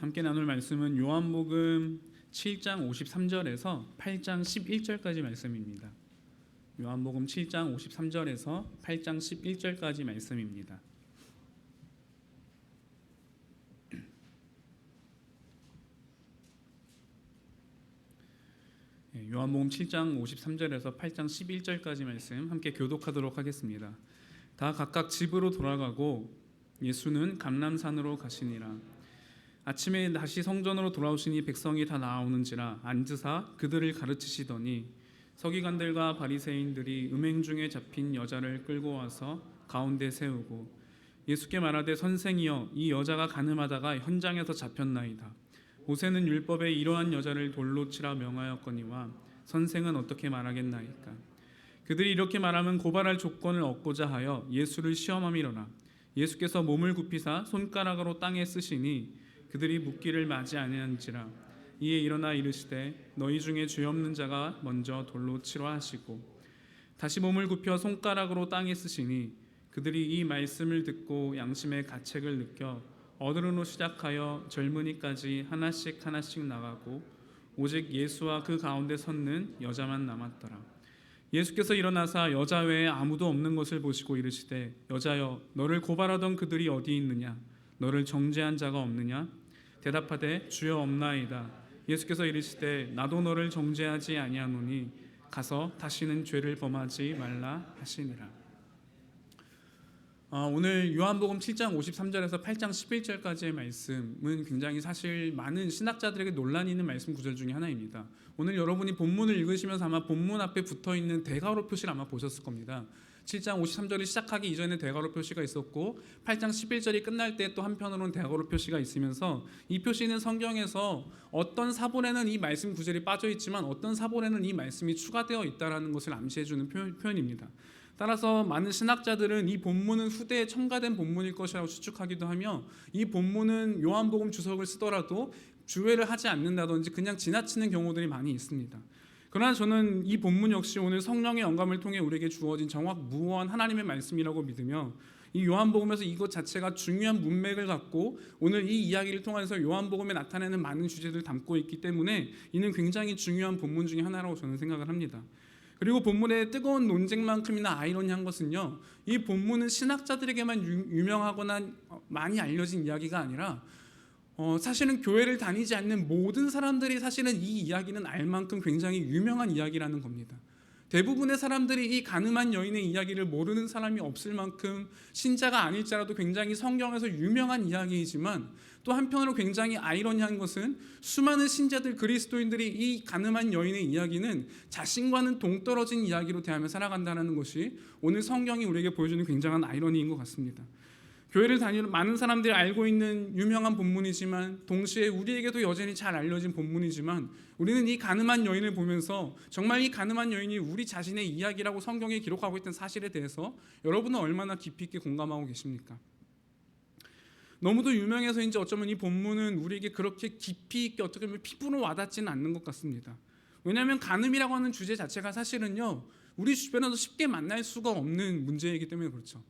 함께 나눌 말씀은 요한복음 7장 53절에서 8장 11절까지 말씀입니다. 요한복음 7장 53절에서 8장 11절까지 말씀입니다. 요한복음 7장 53절에서 8장 11절까지 말씀 함께 교독하도록 하겠습니다. 다 각각 집으로 돌아가고 예수는 감람산으로 가시니라. 아침에 다시 성전으로 돌아오시니 백성이 다 나아오는지라 앉으사 그들을 가르치시더니 서기관들과 바리새인들이 음행 중에 잡힌 여자를 끌고 와서 가운데 세우고 예수께 말하되 선생이여 이 여자가 간음하다가 현장에서 잡혔나이다. 모세는 율법에 이러한 여자를 돌로 치라 명하였거니와 선생은 어떻게 말하겠나이까. 그들이 이렇게 말하면 고발할 조건을 얻고자 하여 예수를 시험함이로라. 예수께서 몸을 굽히사 손가락으로 땅에 쓰시니 그들이 묻기를 맞이 아니한지라. 이에 일어나 이르시되 너희 중에 죄 없는 자가 먼저 돌로 치라 하시고 다시 몸을 굽혀 손가락으로 땅에 쓰시니 그들이 이 말씀을 듣고 양심의 가책을 느껴 어른으로 시작하여 젊은이까지 하나씩 나가고 오직 예수와 그 가운데 섰는 여자만 남았더라. 예수께서 일어나사 여자 외에 아무도 없는 것을 보시고 이르시되 여자여 너를 고발하던 그들이 어디 있느냐? 너를 정죄한 자가 없느냐? 대답하되 주여 없나이다. 예수께서 이르시되 나도 너를 정죄하지 아니하노니 가서 다시는 죄를 범하지 말라 하시니라. 오늘 요한복음 7장 53절에서 8장 11절까지의 말씀은 굉장히 사실 많은 신학자들에게 논란이 있는 말씀 구절 중에 하나입니다. 오늘 여러분이 본문을 읽으시면서 아마 본문 앞에 붙어있는 대괄호 표시를 아마 보셨을 겁니다. 7장 53절이 시작하기 이전에 대괄호 표시가 있었고 8장 11절이 끝날 때 또 한편으로는 대괄호 표시가 있으면서 이 표시는 성경에서 어떤 사본에는 이 말씀 구절이 빠져 있지만 어떤 사본에는 이 말씀이 추가되어 있다는 것을 암시해주는 표현입니다. 따라서 많은 신학자들은 이 본문은 후대에 첨가된 본문일 것이라고 추측하기도 하며 이 본문은 요한복음 주석을 쓰더라도 주외를 하지 않는다든지 그냥 지나치는 경우들이 많이 있습니다. 그러나 저는 이 본문 역시 오늘 성령의 영감을 통해 우리에게 주어진 정확무한 하나님의 말씀이라고 믿으며 이 요한복음에서 이것 자체가 중요한 문맥을 갖고 오늘 이 이야기를 통해서 요한복음에 나타내는 많은 주제들을 담고 있기 때문에 이는 굉장히 중요한 본문 중에 하나라고 저는 생각을 합니다. 그리고 본문의 뜨거운 논쟁만큼이나 아이러니한 것은요, 이 본문은 신학자들에게만 유명하거나 많이 알려진 이야기가 아니라 사실은 교회를 다니지 않는 모든 사람들이 사실은 이 이야기는 알 만큼 굉장히 유명한 이야기라는 겁니다. 대부분의 사람들이 이 가늠한 여인의 이야기를 모르는 사람이 없을 만큼 신자가 아닐지라도 굉장히 성경에서 유명한 이야기이지만 또 한편으로 굉장히 아이러니한 것은 수많은 신자들 그리스도인들이 이 가늠한 여인의 이야기는 자신과는 동떨어진 이야기로 대하며 살아간다는 것이 오늘 성경이 우리에게 보여주는 굉장한 아이러니인 것 같습니다. 교회를 다니는 많은 사람들이 알고 있는 유명한 본문이지만 동시에 우리에게도 여전히 잘 알려진 본문이지만 우리는 이 가늠한 여인을 보면서 정말 이 가늠한 여인이 우리 자신의 이야기라고 성경에 기록하고 있던 사실에 대해서 여러분은 얼마나 깊이 있게 공감하고 계십니까? 너무도 유명해서인지 어쩌면 이 본문은 우리에게 그렇게 깊이 있게 어떻게 보면 피부로 와닿지는 않는 것 같습니다. 왜냐하면 간음이라고 하는 주제 자체가 사실은요 우리 주변에서 쉽게 만날 수가 없는 문제이기 때문에 그렇죠.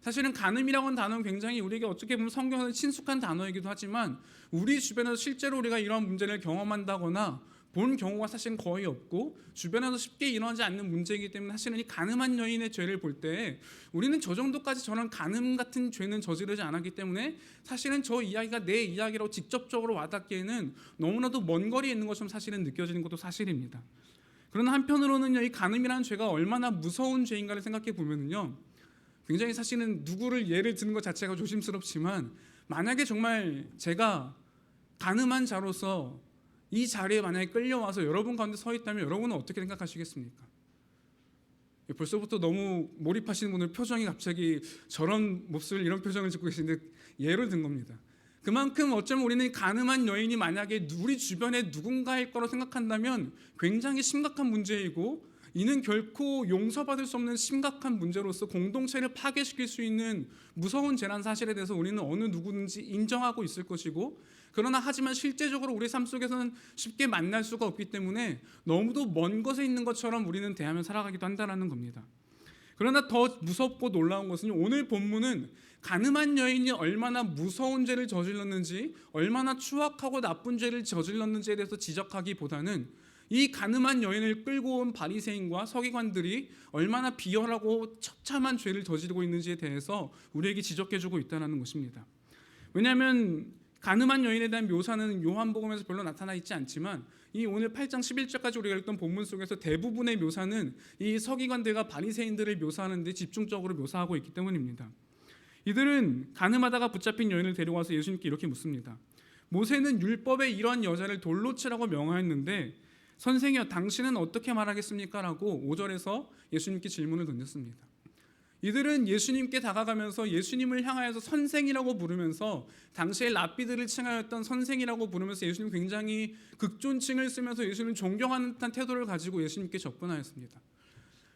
사실은 간음이라고 하는 단어는 굉장히 우리에게 어떻게 보면 성경에서 친숙한 단어이기도 하지만 우리 주변에서 실제로 우리가 이러한 문제를 경험한다거나 본 경우가 사실은 거의 없고 주변에서 쉽게 일어나지 않는 문제이기 때문에 사실은 이 간음한 여인의 죄를 볼 때 우리는 저 정도까지 저런 간음 같은 죄는 저지르지 않았기 때문에 사실은 저 이야기가 내 이야기라고 직접적으로 와닿기에는 너무나도 먼 거리에 있는 것처럼 사실은 느껴지는 것도 사실입니다. 그러나 한편으로는요 이 간음이라는 죄가 얼마나 무서운 죄인가를 생각해 보면요 굉장히 사실은 누구를 예를 드는 것 자체가 조심스럽지만 만약에 정말 제가 간음한 자로서 이 자리에 만약에 끌려와서 여러분 가운데 서 있다면 여러분은 어떻게 생각하시겠습니까? 벌써부터 너무 몰입하시는 분들 표정이 갑자기 저런 몹쓸 이런 표정을 짓고 계시는데 예를 든 겁니다. 그만큼 어쩌면 우리는 간음한 여인이 만약에 우리 주변에 누군가일 거라고 생각한다면 굉장히 심각한 문제이고 이는 결코 용서받을 수 없는 심각한 문제로서 공동체를 파괴시킬 수 있는 무서운 죄란 사실에 대해서 우리는 어느 누구든지 인정하고 있을 것이고 그러나 하지만 실제적으로 우리 삶 속에서는 쉽게 만날 수가 없기 때문에 너무도 먼 곳에 있는 것처럼 우리는 대하며 살아가기도 한다는 겁니다. 그러나 더 무섭고 놀라운 것은 오늘 본문은 가늠한 여인이 얼마나 무서운 죄를 저질렀는지, 얼마나 추악하고 나쁜 죄를 저질렀는지에 대해서 지적하기보다는 이 가늠한 여인을 끌고 온 바리새인과 서기관들이 얼마나 비열하고 처참한 죄를 저지르고 있는지에 대해서 우리에게 지적해주고 있다는 것입니다. 왜냐하면 가늠한 여인에 대한 묘사는 요한복음에서 별로 나타나 있지 않지만 이 오늘 8장 11절까지 우리가 읽던 본문 속에서 대부분의 묘사는 이 서기관들과 바리새인들을 묘사하는 데 집중적으로 묘사하고 있기 때문입니다. 이들은 가늠하다가 붙잡힌 여인을 데려와서 예수님께 이렇게 묻습니다. 모세는 율법에 이런 여자를 돌로 치라고 명하였는데 선생이여 당신은 어떻게 말하겠습니까? 라고 5절에서 예수님께 질문을 던졌습니다. 이들은 예수님께 다가가면서 예수님을 향하여서 선생이라고 부르면서 당시에 랍비들을 칭하였던 선생이라고 부르면서 예수님 굉장히 극존칭을 쓰면서 예수님을 존경하는 듯한 태도를 가지고 예수님께 접근하였습니다.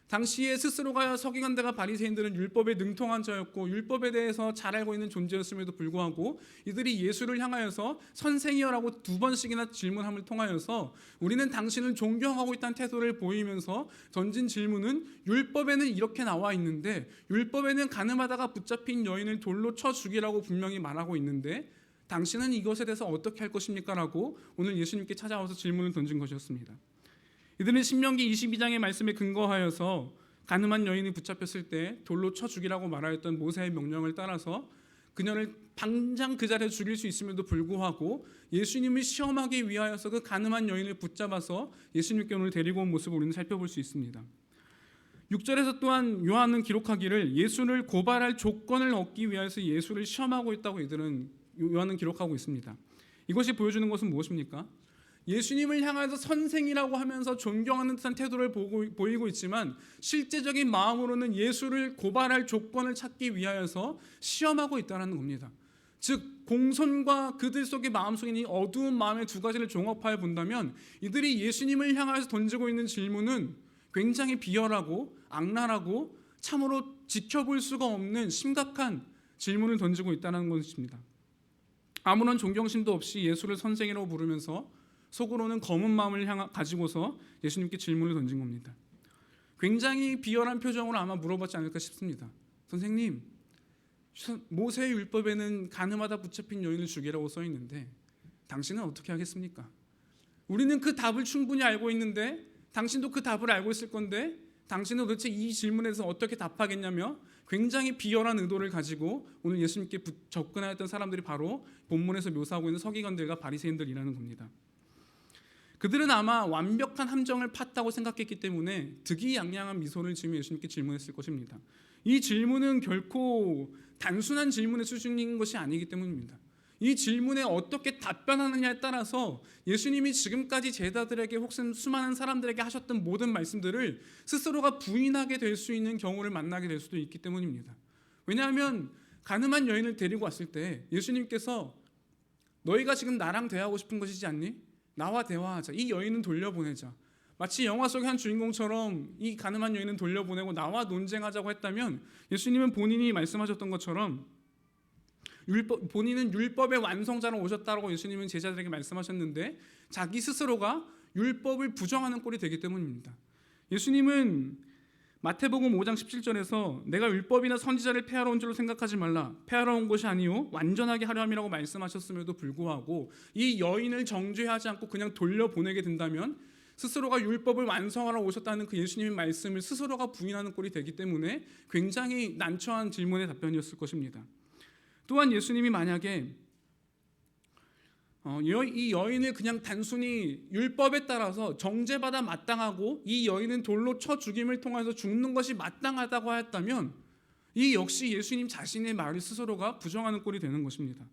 당시에 스스로가 서기관들과 바리새인들은 율법에 능통한 자였고 율법에 대해서 잘 알고 있는 존재였음에도 불구하고 이들이 예수를 향하여서 선생이여라고 2번씩이나 질문함을 통하여서 우리는 당신을 존경하고 있다는 태도를 보이면서 던진 질문은 율법에는 이렇게 나와 있는데 율법에는 가늠하다가 붙잡힌 여인을 돌로 쳐 죽이라고 분명히 말하고 있는데 당신은 이것에 대해서 어떻게 할 것입니까? 라고 오늘 예수님께 찾아와서 질문을 던진 것이었습니다. 이들은 신명기 22장의 말씀에 근거하여서 가늠한 여인이 붙잡혔을 때 돌로 쳐 죽이라고 말하였던 모세의 명령을 따라서 그녀를 당장 그 자리에 죽일 수 있음에도 불구하고 예수님을 시험하기 위하여서 그 가늠한 여인을 붙잡아서 예수님께 오늘 데리고 온 모습을 우리는 살펴볼 수 있습니다. 6절에서 또한 요한은 기록하기를 예수를 고발할 조건을 얻기 위해서 예수를 시험하고 있다고 이들은 요한은 기록하고 있습니다. 이것이 보여주는 것은 무엇입니까? 예수님을 향해서 선생이라고 하면서 존경하는 듯한 태도를 보이고 있지만 실제적인 마음으로는 예수를 고발할 조건을 찾기 위하여서 시험하고 있다는 겁니다. 즉 공손과 그들 속의 마음속에 이 어두운 마음의 두 가지를 종합하여 본다면 이들이 예수님을 향해서 던지고 있는 질문은 굉장히 비열하고 악랄하고 참으로 지켜볼 수가 없는 심각한 질문을 던지고 있다는 것입니다. 아무런 존경심도 없이 예수를 선생이라고 부르면서 속으로는 검은 마음을 가지고서 예수님께 질문을 던진 겁니다. 굉장히 비열한 표정으로 아마 물어봤지 않을까 싶습니다. 선생님, 모세의 율법에는 가늠하다 붙잡힌 여인을 죽이라고 써 있는데 당신은 어떻게 하겠습니까? 우리는 그 답을 충분히 알고 있는데 당신도 그 답을 알고 있을 건데 당신은 도대체 이 질문에서 어떻게 답하겠냐며 굉장히 비열한 의도를 가지고 오늘 예수님께 접근하였던 사람들이 바로 본문에서 묘사하고 있는 서기관들과 바리새인들이라는 겁니다. 그들은 아마 완벽한 함정을 팠다고 생각했기 때문에 득이양양한 미소를 지으며 예수님께 질문했을 것입니다. 이 질문은 결코 단순한 질문의 수준인 것이 아니기 때문입니다. 이 질문에 어떻게 답변하느냐에 따라서 예수님이 지금까지 제자들에게 혹은 수많은 사람들에게 하셨던 모든 말씀들을 스스로가 부인하게 될 수 있는 경우를 만나게 될 수도 있기 때문입니다. 왜냐하면 가늠한 여인을 데리고 왔을 때 예수님께서 너희가 지금 나랑 대화하고 싶은 것이지 않니? 나와 대화하자. 이 여인은 돌려보내자. 마치 영화 속의 한 주인공처럼 이 가늠한 여인은 돌려보내고 나와 논쟁하자고 했다면 예수님은 본인이 말씀하셨던 것처럼 본인은 율법의 완성자로 오셨다고 예수님은 제자들에게 말씀하셨는데 자기 스스로가 율법을 부정하는 꼴이 되기 때문입니다. 예수님은 마태복음 5장 17절에서 내가 율법이나 선지자를 폐하러 온 줄로 생각하지 말라. 폐하러 온 것이 아니요 완전하게 하려 함이라고 말씀하셨음에도 불구하고 이 여인을 정죄하지 않고 그냥 돌려보내게 된다면 스스로가 율법을 완성하러 오셨다는 그 예수님의 말씀을 스스로가 부인하는 꼴이 되기 때문에 굉장히 난처한 질문의 답변이었을 것입니다. 또한 예수님이 만약에 이 여인을 그냥 단순히 율법에 따라서 정죄받아 마땅하고 이 여인은 돌로 쳐 죽임을 통해서 죽는 것이 마땅하다고 하였다면 이 역시 예수님 자신의 말을 스스로가 부정하는 꼴이 되는 것입니다.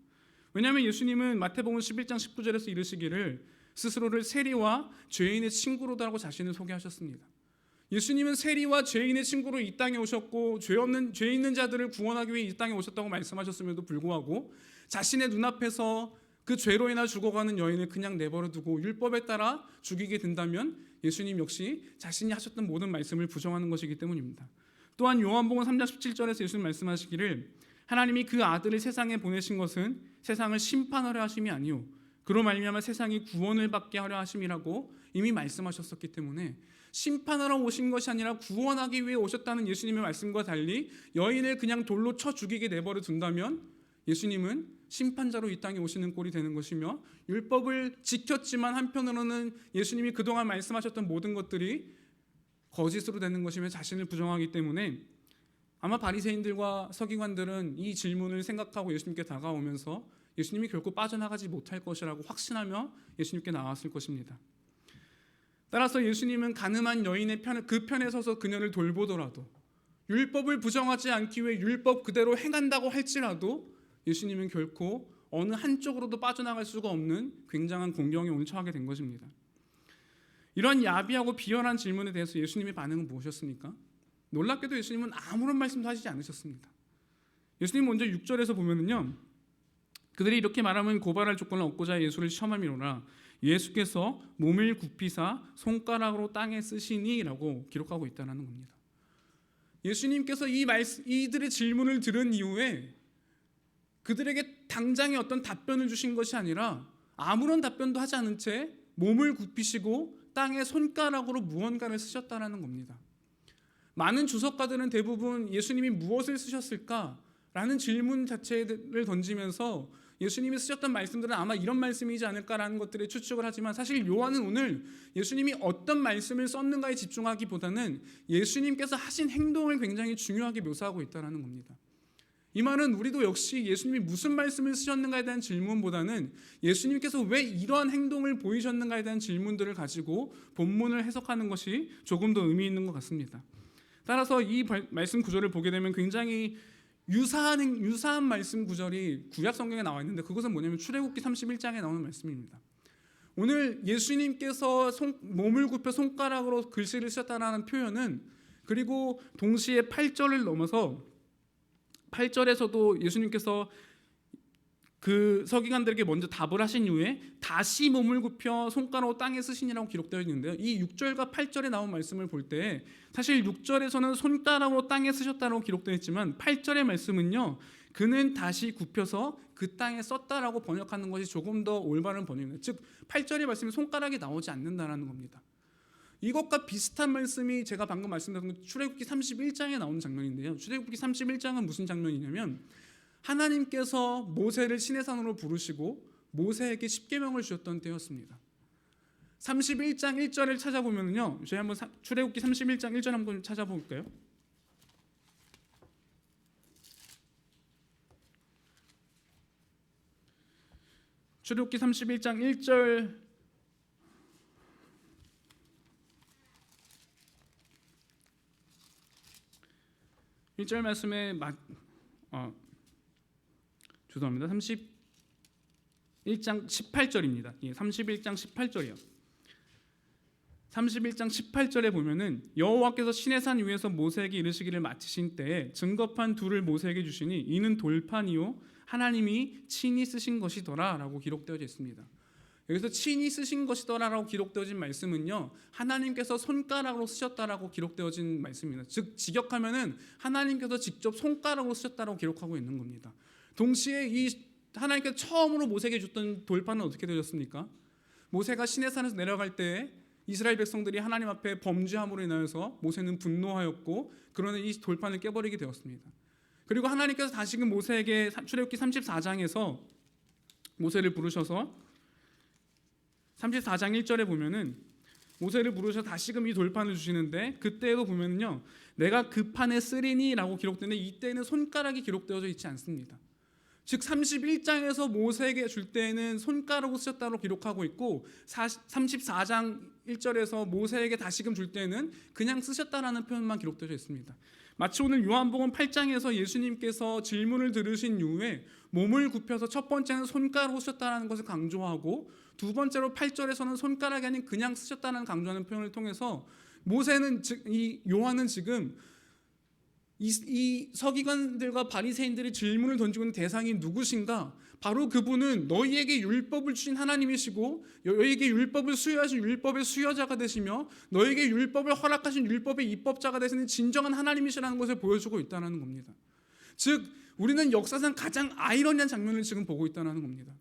왜냐하면 예수님은 마태복음 11장 19절에서 이르시기를 스스로를 세리와 죄인의 친구로다라고 자신을 소개하셨습니다. 예수님은 세리와 죄인의 친구로 이 땅에 오셨고 죄 있는 자들을 구원하기 위해 이 땅에 오셨다고 말씀하셨음에도 불구하고 자신의 눈앞에서 그 죄로 인하 죽어가는 여인을 그냥 내버려 두고 율법에 따라 죽이게 된다면 예수님 역시 자신이 하셨던 모든 말씀을 부정하는 것이기 때문입니다. 또한 요한복음 3장 17절에서 예수님 말씀하시기를 하나님이 그 아들을 세상에 보내신 것은 세상을 심판하려 하심이 아니요 그로 말미암아 세상이 구원을 받게 하려 하심이라고 이미 말씀하셨었기 때문에 심판하러 오신 것이 아니라 구원하기 위해 오셨다는 예수님의 말씀과 달리 여인을 그냥 돌로 쳐 죽이게 내버려 둔다면 예수님은 심판자로 이 땅에 오시는 꼴이 되는 것이며, 율법을 지켰지만 한편으로는 예수님이 그동안 말씀하셨던 모든 것들이 거짓으로 되는 것이며 자신을 부정하기 때문에 아마 바리새인들과 서기관들은 이 질문을 생각하고 예수님께 다가오면서 예수님이 결코 빠져나가지 못할 것이라고 확신하며 예수님께 나왔을 것입니다. 따라서 예수님은 가늠한 여인의 그 편에 서서 그녀를 돌보더라도, 율법을 부정하지 않기 위해 율법 그대로 행한다고 할지라도 예수님은 결코 어느 한쪽으로도 빠져나갈 수가 없는 굉장한 공경에 오늘 처하게 된 것입니다. 이런 야비하고 비열한 질문에 대해서 예수님의 반응은 무엇이었습니까? 놀랍게도 예수님은 아무런 말씀도 하시지 않으셨습니다. 예수님 먼저 6절에서 보면은요, 그들이 이렇게 말하면 고발할 조건을 얻고자 예수를 시험함이로라. 예수께서 몸을 굽히사 손가락으로 땅에 쓰시니라고 기록하고 있다는 겁니다. 예수님께서 이들의 질문을 들은 이후에 그들에게 당장의 어떤 답변을 주신 것이 아니라 아무런 답변도 하지 않은 채 몸을 굽히시고 땅에 손가락으로 무언가를 쓰셨다는 겁니다. 많은 주석가들은 대부분 예수님이 무엇을 쓰셨을까라는 질문 자체를 던지면서 예수님이 쓰셨던 말씀들은 아마 이런 말씀이지 않을까라는 것들에 추측을 하지만, 사실 요한은 오늘 예수님이 어떤 말씀을 썼는가에 집중하기보다는 예수님께서 하신 행동을 굉장히 중요하게 묘사하고 있다는 겁니다. 이 말은 우리도 역시 예수님이 무슨 말씀을 쓰셨는가에 대한 질문보다는 예수님께서 왜 이러한 행동을 보이셨는가에 대한 질문들을 가지고 본문을 해석하는 것이 조금 더 의미 있는 것 같습니다. 따라서 이 말씀 구절을 보게 되면 굉장히 유사한 말씀 구절이 구약 성경에 나와 있는데, 그것은 뭐냐면 출애굽기 31장에 나오는 말씀입니다. 오늘 예수님께서 몸을 굽혀 손가락으로 글씨를 쓰셨다는 표현은, 그리고 동시에 8절을 넘어서 8절에서도 예수님께서 그 서기관들에게 먼저 답을 하신 이후에 다시 몸을 굽혀 손가락으로 땅에 쓰시니라고 기록되어 있는데요, 이 6절과 8절에 나온 말씀을 볼 때 사실 6절에서는 손가락으로 땅에 쓰셨다고 기록되어 있지만 8절의 말씀은요, 그는 다시 굽혀서 그 땅에 썼다라고 번역하는 것이 조금 더 올바른 번역입니다. 즉 8절의 말씀에 손가락이 나오지 않는다는 겁니다. 이것과 비슷한 말씀이 제가 방금 말씀드린 출애굽기 31장에 나오는 장면인데요, 출애굽기 31장은 무슨 장면이냐면 하나님께서 모세를 시내산으로 부르시고 모세에게 십계명을 주셨던 때였습니다. 31장 1절을 찾아보면요, 저희 한번 출애굽기 31장 1절 한번 찾아볼까요? 출애굽기 31장 1절 1절 말씀에 죄송합니다. 31장 18절입니다. 예, 31장 18절이요. 31장 18절에 보면은 여호와께서 시내산 위에서 모세에게 이르시기를 마치신 때에 증거판 둘을 모세에게 주시니 이는 돌판이요 하나님이 친히 쓰신 것이더라라고 기록되어 있습니다. 여기서 친히 쓰신 것이더라라고 기록되어진 말씀은요, 하나님께서 손가락으로 쓰셨다라고 기록되어진 말씀입니다. 즉 직역하면은 하나님께서 직접 손가락으로 쓰셨다라고 기록하고 있는 겁니다. 동시에 이 하나님께서 처음으로 모세에게 줬던 돌판은 어떻게 되었습니까? 모세가 시내산에서 내려갈 때 이스라엘 백성들이 하나님 앞에 범죄함으로 인하여서 모세는 분노하였고, 그러나 이 돌판을 깨버리게 되었습니다. 그리고 하나님께서 다시금 모세에게 출애굽기 34장에서 모세를 부르셔서 34장 1절에 보면은 모세를 부르셔서 다시금 이 돌판을 주시는데, 그때도 보면은요, 내가 그 판에 쓰리니라고 기록되는데 이때는 손가락이 기록되어져 있지 않습니다. 즉 31장에서 모세에게 줄 때에는 손가락으로 쓰셨다고 기록하고 있고 34장 1절에서 모세에게 다시금 줄 때는 그냥 쓰셨다라는 표현만 기록되어 있습니다. 마치 오늘 요한복음 8장에서 예수님께서 질문을 들으신 이후에 몸을 굽혀서 첫 번째는 손가락으로 쓰셨다는 것을 강조하고, 두 번째로 8절에서는 손가락이 아닌 그냥 쓰셨다는 강조하는 표현을 통해서 이 요한은 지금 이 서기관들과 바리새인들이 질문을 던지고 있는 대상이 누구신가? 바로 그분은 너희에게 율법을 주신 하나님이시고 너희에게 율법을 수여하신 율법의 수여자가 되시며 너희에게 율법을 허락하신 율법의 입법자가 되시는 진정한 하나님이시라는 것을 보여주고 있다는 겁니다. 즉 우리는 역사상 가장 아이러니한 장면을 지금 보고 있다는 겁니다.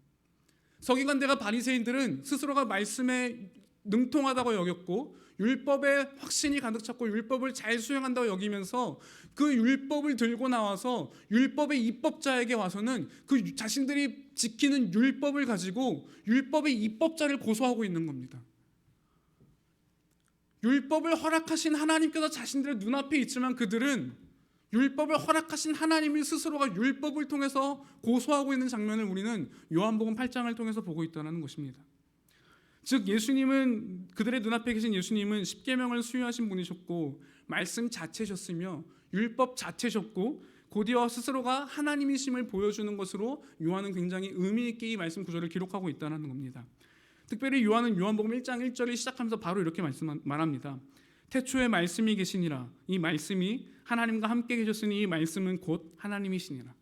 서기관들과 바리새인들은 스스로가 말씀에 능통하다고 여겼고 율법에 확신이 가득 찼고 율법을 잘 수행한다고 여기면서 그 율법을 들고 나와서 율법의 입법자에게 와서는 그 자신들이 지키는 율법을 가지고 율법의 입법자를 고소하고 있는 겁니다. 율법을 허락하신 하나님께서 자신들의 눈앞에 있지만 그들은 율법을 허락하신 하나님을 스스로가 율법을 통해서 고소하고 있는 장면을 우리는 요한복음 8장을 통해서 보고 있다는 것입니다. 즉 예수님은, 그들의 눈앞에 계신 예수님은 십계명을 수여하신 분이셨고 말씀 자체셨으며 율법 자체셨고 곧이어 스스로가 하나님이심을 보여주는 것으로 요한은 굉장히 의미 있게 이 말씀 구절을 기록하고 있다는 겁니다. 특별히 요한은 요한복음 1장 1절을 시작하면서 바로 이렇게 말합니다. 태초에 말씀이 계시니라. 이 말씀이 하나님과 함께 계셨으니 이 말씀은 곧 하나님이시니라.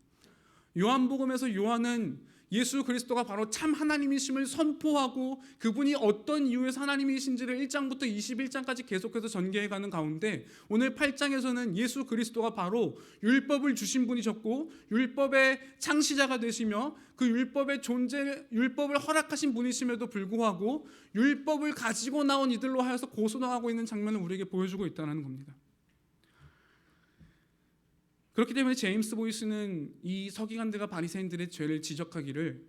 요한복음에서 요한은 예수 그리스도가 바로 참 하나님이심을 선포하고 그분이 어떤 이유에서 하나님이신지를 1장부터 21장까지 계속해서 전개해가는 가운데 오늘 8장에서는 예수 그리스도가 바로 율법을 주신 분이셨고 율법의 창시자가 되시며 그 율법을 허락하신 분이심에도 불구하고 율법을 가지고 나온 이들로 하여서 고소당하고 있는 장면을 우리에게 보여주고 있다는 겁니다. 그렇기 때문에 제임스 보이스는 이 서기관들과 바리새인들의 죄를 지적하기를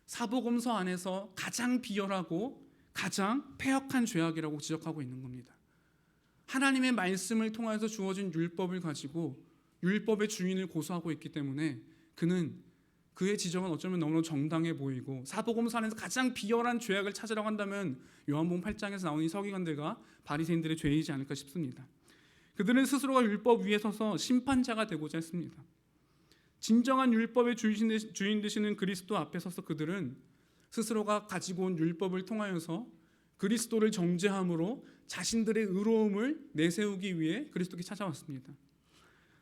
사복음서 안에서 가장 비열하고 가장 폐역한 죄악이라고 지적하고 있는 겁니다. 하나님의 말씀을 통해서 주어진 율법을 가지고 율법의 주인을 고소하고 있기 때문에 그의 지적은 어쩌면 너무나 정당해 보이고 사복음서 안에서 가장 비열한 죄악을 찾으라고 한다면 요한복음 8장에서 나오는 이 서기관들과 바리새인들의 죄이지 않을까 싶습니다. 그들은 스스로가 율법 위에 서서 심판자가 되고자 했습니다. 진정한 율법의 주인 되시는 그리스도 앞에 서서 그들은 스스로가 가지고 온 율법을 통하여서 그리스도를 정죄함으로 자신들의 의로움을 내세우기 위해 그리스도께 찾아왔습니다.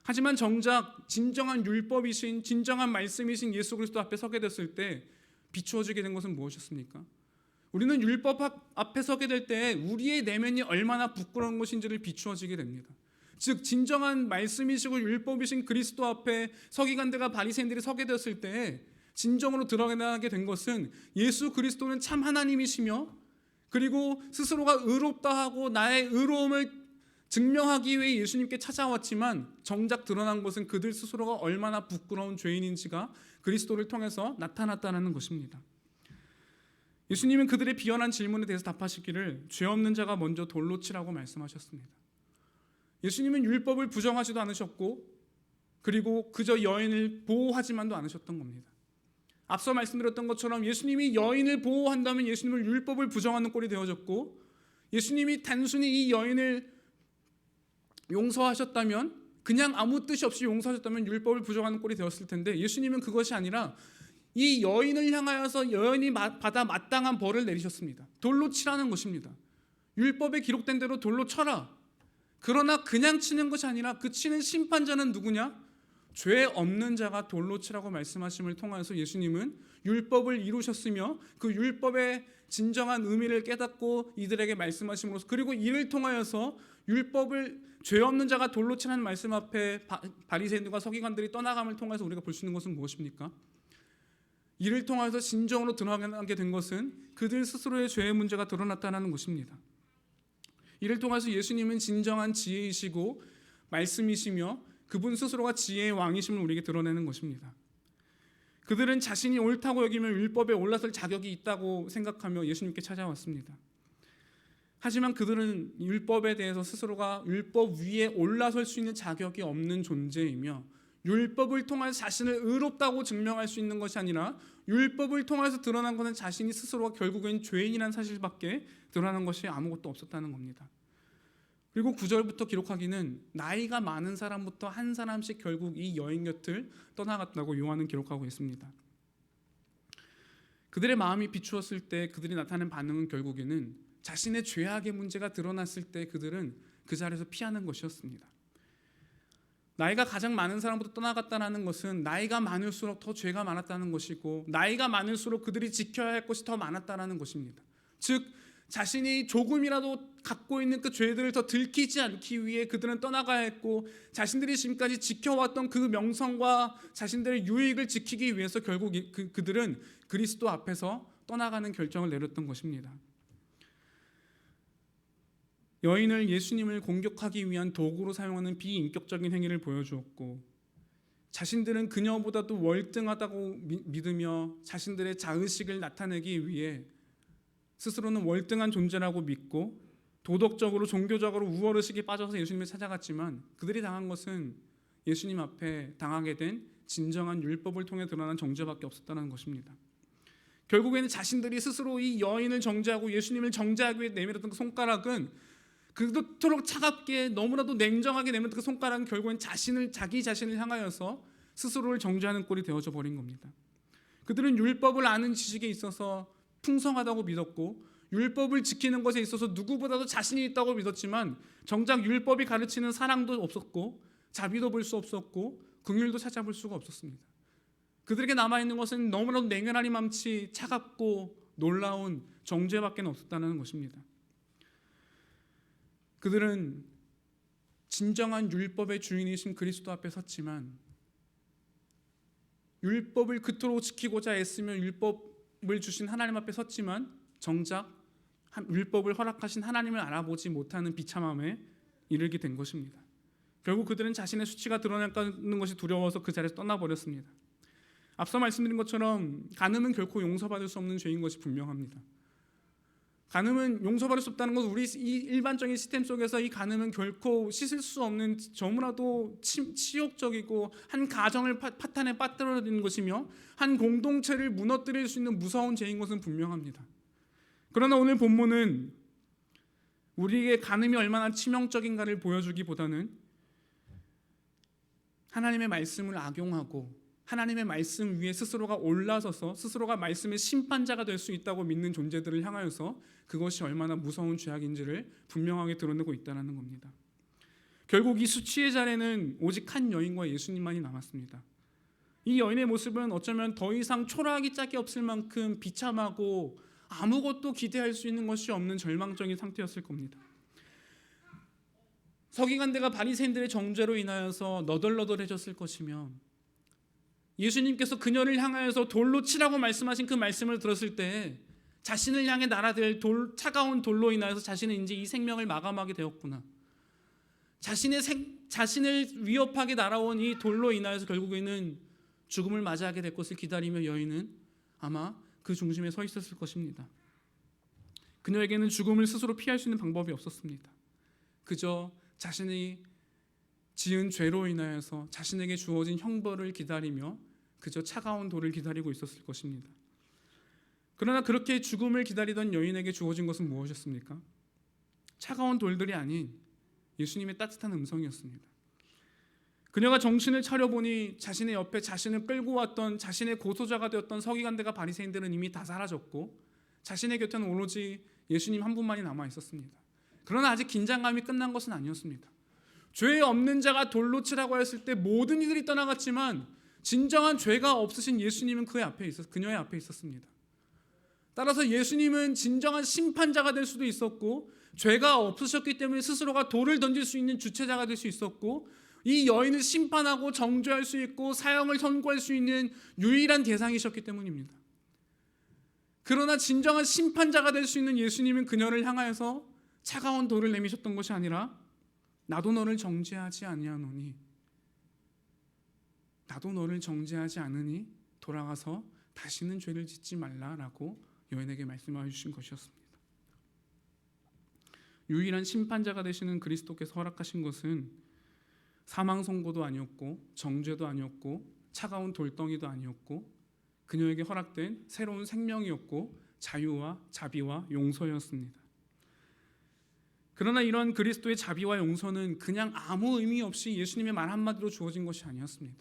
하지만 정작 진정한 율법이신 진정한 말씀이신 예수 그리스도 앞에 서게 됐을 때 비추어지게 된 것은 무엇이었습니까? 우리는 율법 앞에 서게 될 때 우리의 내면이 얼마나 부끄러운 것인지를 비추어지게 됩니다. 즉 진정한 말씀이시고 율법이신 그리스도 앞에 서기관들과 바리새인들이 서게 되었을 때 진정으로 드러나게 된 것은 예수 그리스도는 참 하나님이시며 그리고 스스로가 의롭다 하고 나의 의로움을 증명하기 위해 예수님께 찾아왔지만 정작 드러난 것은 그들 스스로가 얼마나 부끄러운 죄인인지가 그리스도를 통해서 나타났다는 것입니다. 예수님은 그들의 비열한 질문에 대해서 답하시기를 죄 없는 자가 먼저 돌로 치라고 말씀하셨습니다. 예수님은 율법을 부정하지도 않으셨고 그리고 그저 여인을 보호하지만도 않으셨던 겁니다. 앞서 말씀드렸던 것처럼 예수님이 여인을 보호한다면 예수님은 율법을 부정하는 꼴이 되어졌고 예수님이 단순히 이 여인을 용서하셨다면 그냥 아무 뜻이 없이 용서하셨다면 율법을 부정하는 꼴이 되었을 텐데 예수님은 그것이 아니라 이 여인을 향하여서 여인이 받아 마땅한 벌을 내리셨습니다. 돌로 치라는 것입니다. 율법에 기록된 대로 돌로 쳐라. 그러나 그냥 치는 것이 아니라 그 치는 심판자는 누구냐? 죄 없는 자가 돌로 치라고 말씀하심을 통해서 예수님은 율법을 이루셨으며 그 율법의 진정한 의미를 깨닫고 이들에게 말씀하심으로써 그리고 이를 통하여서 율법을 죄 없는 자가 돌로 치라는 말씀 앞에 바리새인들과 서기관들이 떠나감을 통해서 우리가 볼 수 있는 것은 무엇입니까? 이를 통해서 진정으로 드러나게 된 것은 그들 스스로의 죄의 문제가 드러났다는 것입니다. 이를 통해서 예수님은 진정한 지혜이시고 말씀이시며 그분 스스로가 지혜의 왕이심을 우리에게 드러내는 것입니다. 그들은 자신이 옳다고 여기며 율법에 올라설 자격이 있다고 생각하며 예수님께 찾아왔습니다. 하지만 그들은 율법에 대해서 스스로가 율법 위에 올라설 수 있는 자격이 없는 존재이며 율법을 통해서 자신을 의롭다고 증명할 수 있는 것이 아니라 율법을 통해서 드러난 것은 자신이 스스로가 결국엔 죄인이라는 사실밖에 드러난 것이 아무것도 없었다는 겁니다. 그리고 9절부터 기록하기는 나이가 많은 사람부터 한 사람씩 결국 이 여인 곁을 떠나갔다고 요한은 기록하고 있습니다. 그들의 마음이 비추었을 때 그들이 나타낸 반응은 결국에는 자신의 죄악의 문제가 드러났을 때 그들은 그 자리에서 피하는 것이었습니다. 나이가 가장 많은 사람부터 떠나갔다는 것은 나이가 많을수록 더 죄가 많았다는 것이고 나이가 많을수록 그들이 지켜야 할 것이 더 많았다는 것입니다. 즉 자신이 조금이라도 갖고 있는 그 죄들을 더 들키지 않기 위해 그들은 떠나가야 했고 자신들이 지금까지 지켜왔던 그 명성과 자신들의 유익을 지키기 위해서 결국 그들은 그리스도 앞에서 떠나가는 결정을 내렸던 것입니다. 여인을 예수님을 공격하기 위한 도구로 사용하는 비인격적인 행위를 보여주었고, 자신들은 그녀보다도 월등하다고 믿으며 자신들의 자의식을 나타내기 위해 스스로는 월등한 존재라고 믿고 도덕적으로 종교적으로 우월의식에 빠져서 예수님을 찾아갔지만, 그들이 당한 것은 예수님 앞에 당하게 된 진정한 율법을 통해 드러난 정죄밖에 없었다는 것입니다. 결국에는 자신들이 스스로 이 여인을 정죄하고 예수님을 정죄하기 위해 내밀었던 그 손가락은, 그토록 차갑게 너무나도 냉정하게 내밀었던 그 손가락은 결국엔 자기 자신을 향하여서 스스로를 정죄하는 꼴이 되어져 버린 겁니다. 그들은 율법을 아는 지식에 있어서 풍성하다고 믿었고, 율법을 지키는 것에 있어서 누구보다도 자신이 있다고 믿었지만, 정작 율법이 가르치는 사랑도 없었고 자비도 볼 수 없었고 긍휼도 찾아볼 수가 없었습니다. 그들에게 남아있는 것은 너무나도 냉혈하니 맘치 차갑고 놀라운 정죄밖에 없었다는 것입니다. 그들은 진정한 율법의 주인이신 그리스도 앞에 섰지만, 율법을 그토록 지키고자 애쓰며 율법을 주신 하나님 앞에 섰지만, 정작 율법을 허락하신 하나님을 알아보지 못하는 비참함에 이르게 된 것입니다. 결국 그들은 자신의 수치가 드러나는 것이 두려워서 그 자리에서 떠나버렸습니다. 앞서 말씀드린 것처럼 간음은 결코 용서받을 수 없는 죄인 것이 분명합니다. 간음은 용서받을 수 없다는 것은 우리 이 일반적인 시스템 속에서 이 간음은 결코 씻을 수 없는 너무나도 치욕적이고 한 가정을 파탄에 빠뜨려드리는 것이며 한 공동체를 무너뜨릴 수 있는 무서운 죄인 것은 분명합니다. 그러나 오늘 본문은 우리에게 간음이 얼마나 치명적인가를 보여주기보다는 하나님의 말씀을 악용하고 하나님의 말씀 위에 스스로가 올라서서 스스로가 말씀의 심판자가 될 수 있다고 믿는 존재들을 향하여서 그것이 얼마나 무서운 죄악인지를 분명하게 드러내고 있다는 겁니다. 결국 이 수치의 자리에는 오직 한 여인과 예수님만이 남았습니다. 이 여인의 모습은 어쩌면 더 이상 초라하기 짝이 없을 만큼 비참하고 아무것도 기대할 수 있는 것이 없는 절망적인 상태였을 겁니다. 서기관들과 바리새인들의 정죄로 인하여서 너덜너덜해졌을 것이며, 예수님께서 그녀를 향하여서 돌로 치라고 말씀하신 그 말씀을 들었을 때 자신을 향해 날아들 차가운 돌로 인하여서 자신은 이제 이 생명을 마감하게 되었구나, 자신을 위협하게 날아온 이 돌로 인하여서 결국에는 죽음을 맞이하게 될 것을 기다리며 여인은 아마 그 중심에 서 있었을 것입니다. 그녀에게는 죽음을 스스로 피할 수 있는 방법이 없었습니다. 그저 자신이 지은 죄로 인하여서 자신에게 주어진 형벌을 기다리며 그저 차가운 돌을 기다리고 있었을 것입니다. 그러나 그렇게 죽음을 기다리던 여인에게 주어진 것은 무엇이었습니까? 차가운 돌들이 아닌 예수님의 따뜻한 음성이었습니다. 그녀가 정신을 차려보니 자신의 옆에 자신을 끌고 왔던 자신의 고소자가 되었던 서기관들과 바리새인들은 이미 다 사라졌고 자신의 곁에는 오로지 예수님 한 분만이 남아 있었습니다. 그러나 아직 긴장감이 끝난 것은 아니었습니다. 죄 없는 자가 돌로 치라고 했을 때 모든 이들이 떠나갔지만 진정한 죄가 없으신 예수님은 그녀의 앞에 있었습니다. 따라서 예수님은 진정한 심판자가 될 수도 있었고, 죄가 없으셨기 때문에 스스로가 돌을 던질 수 있는 주체자가 될 수 있었고, 이 여인을 심판하고 정죄할 수 있고 사형을 선고할 수 있는 유일한 대상이셨기 때문입니다. 그러나 진정한 심판자가 될 수 있는 예수님은 그녀를 향하여서 차가운 돌을 내미셨던 것이 아니라 나도 너를 정죄하지 아니하노니, 나도 너를 정죄하지 않으니 돌아가서 다시는 죄를 짓지 말라라고 여인에게 말씀해 주신 것이었습니다. 유일한 심판자가 되시는 그리스도께서 허락하신 것은 사망 선고도 아니었고 정죄도 아니었고 차가운 돌덩이도 아니었고 그녀에게 허락된 새로운 생명이었고 자유와 자비와 용서였습니다. 그러나 이런 그리스도의 자비와 용서는 그냥 아무 의미 없이 예수님의 말 한마디로 주어진 것이 아니었습니다.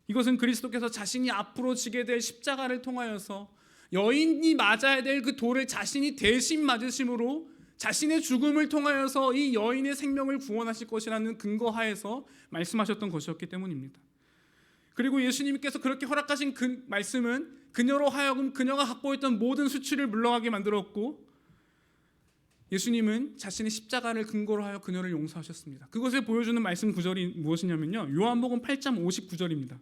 이것은 그리스도께서 자신이 앞으로 지게 될 십자가를 통하여서 여인이 맞아야 될 그 돌을 자신이 대신 맞으심으로 자신의 죽음을 통하여서 이 여인의 생명을 구원하실 것이라는 근거하에서 말씀하셨던 것이었기 때문입니다. 그리고 예수님께서 그렇게 허락하신 그 말씀은 그녀로 하여금 그녀가 갖고 있던 모든 수치를 물러가게 만들었고, 예수님은 자신의 십자가를 근거로 하여 그녀를 용서하셨습니다. 그것을 보여주는 말씀 구절이 무엇이냐면요, 요한복음 8장 59절입니다.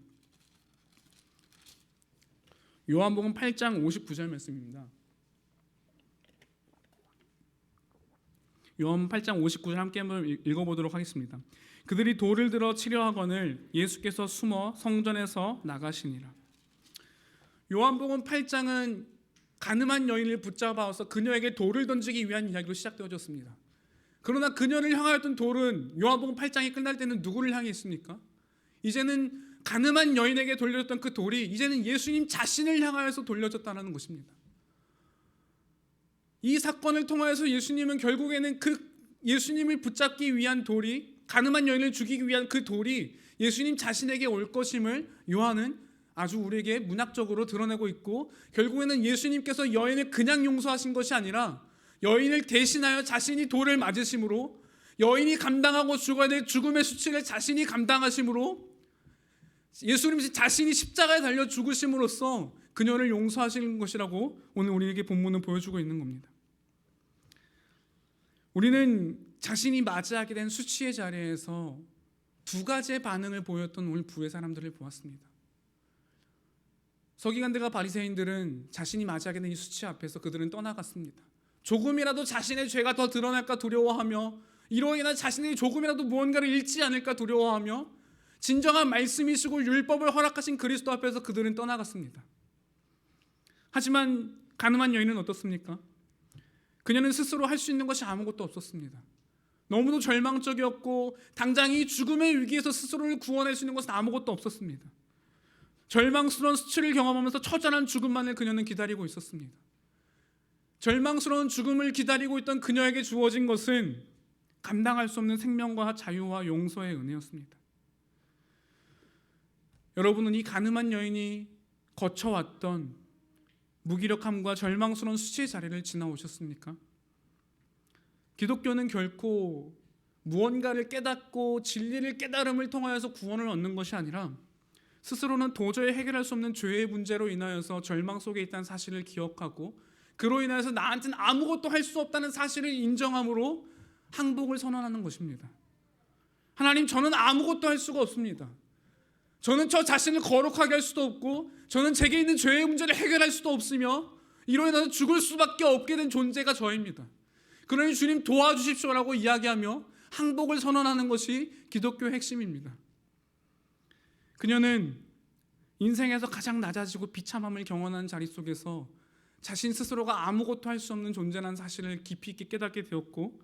요한복음 8장 59절 말씀입니다. 요한 8장 59절 함께 한번 읽어보도록 하겠습니다. 그들이 돌을 들어 치려 하거늘 예수께서 숨어 성전에서 나가시니라. 요한복음 8장은 가늠한 여인을 붙잡아서 그녀에게 돌을 던지기 위한 이야기로 시작되어졌습니다. 그러나 그녀를 향하였던 돌은 요한복음 8장이 끝날 때는 누구를 향해 있습니까? 이제는 가늠한 여인에게 돌려졌던 그 돌이 이제는 예수님 자신을 향하여서 돌려졌다는 것입니다. 이 사건을 통하여서 예수님은 결국에는 그 예수님을 붙잡기 위한 돌이, 가늠한 여인을 죽이기 위한 그 돌이 예수님 자신에게 올 것임을 요한은 아주 우리에게 문학적으로 드러내고 있고, 결국에는 예수님께서 여인을 그냥 용서하신 것이 아니라 여인을 대신하여 자신이 돌을 맞으심으로, 여인이 감당하고 죽어야 될 죽음의 수치를 자신이 감당하심으로, 예수님 자신이 십자가에 달려 죽으심으로써 그녀를 용서하시는 것이라고 오늘 우리에게 본문은 보여주고 있는 겁니다. 우리는 자신이 맞이하게 된 수치의 자리에서 두 가지의 반응을 보였던 오늘 부의 사람들을 보았습니다. 서기관들과 바리새인들은 자신이 맞이하게 된 이 수치 앞에서 그들은 떠나갔습니다. 조금이라도 자신의 죄가 더 드러날까 두려워하며, 이로 인해 자신이 조금이라도 무언가를 잃지 않을까 두려워하며, 진정한 말씀이시고 율법을 허락하신 그리스도 앞에서 그들은 떠나갔습니다. 하지만 가늠한 여인은 어떻습니까? 그녀는 스스로 할 수 있는 것이 아무것도 없었습니다. 너무도 절망적이었고 당장 이 죽음의 위기에서 스스로를 구원할 수 있는 것은 아무것도 없었습니다. 절망스러운 수치를 경험하면서 처절한 죽음만을 그녀는 기다리고 있었습니다. 절망스러운 죽음을 기다리고 있던 그녀에게 주어진 것은 감당할 수 없는 생명과 자유와 용서의 은혜였습니다. 여러분은 이 가늠한 여인이 거쳐왔던 무기력함과 절망스러운 수치의 자리를 지나오셨습니까? 기독교는 결코 무언가를 깨닫고 진리를 깨달음을 통하여서 구원을 얻는 것이 아니라 스스로는 도저히 해결할 수 없는 죄의 문제로 인하여서 절망 속에 있다는 사실을 기억하고, 그로 인해서 나한테는 아무것도 할 수 없다는 사실을 인정함으로 항복을 선언하는 것입니다. 하나님, 저는 아무것도 할 수가 없습니다. 저는 저 자신을 거룩하게 할 수도 없고, 저는 제게 있는 죄의 문제를 해결할 수도 없으며, 이로 인해서 죽을 수밖에 없게 된 존재가 저입니다. 그러니 주님 도와주십시오라고 이야기하며 항복을 선언하는 것이 기독교의 핵심입니다. 그녀는 인생에서 가장 낮아지고 비참함을 경험하는 자리 속에서 자신 스스로가 아무것도 할 수 없는 존재라는 사실을 깊이 있게 깨닫게 되었고,